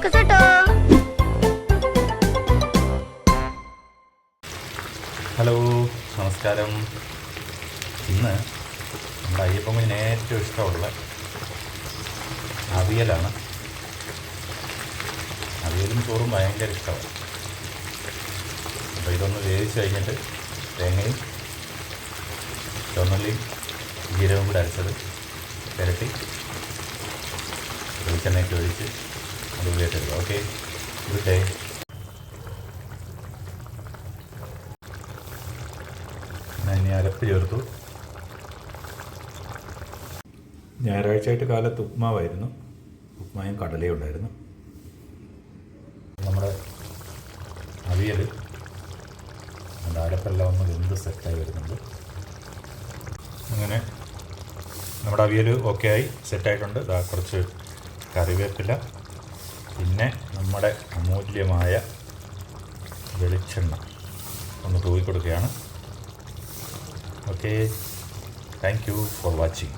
Focus കേട്ടോ. Hello, നമസ്കാരം. ഇന്ന് നമ്മുടെ അയ്യപ്പമ്മന് ഏറ്റവും ഇഷ്ടമുള്ള അവിയലാണ്. അവിയലും ചോറും ഭയങ്കര ഇഷ്ടമാണ്. അപ്പോൾ ഇതൊന്ന് വേവിച്ച് കഴിഞ്ഞിട്ട് തേങ്ങയും ചുവന്നുള്ളിയും ജീരകവും കൂടെ അരച്ചത് പുരട്ടി വെളിച്ചെണ്ണയ്ക്ക് ഒഴിച്ച് അത് ഉപയോഗിച്ചെടുക്കുക. Okay, good day. ഞാൻ ഇനി അരപ്പ് ചേർത്തു. ഞായറാഴ്ചയായിട്ട് കാലത്ത് ഉപ്മാവായിരുന്നു. ഉപ്മായും കടലയും ഉണ്ടായിരുന്നു. നമ്മുടെ അവിയൽ നമ്മുടെ അരപ്പെല്ലാം ഒന്ന് വെന്ത് സെറ്റായി വരുന്നുണ്ട്. അങ്ങനെ നമ്മുടെ അവിയൽ ഓക്കെ ആയി സെറ്റായിട്ടുണ്ട്. ഇതാ കുറച്ച് കറിവേപ്പില, പിന്നെ നമ്മുടെ അമൂല്യമായ വെളിച്ചെണ്ണ ഒന്ന് തൂക്കി കൊടുക്കുകയാണ്. Okay, thank you for watching.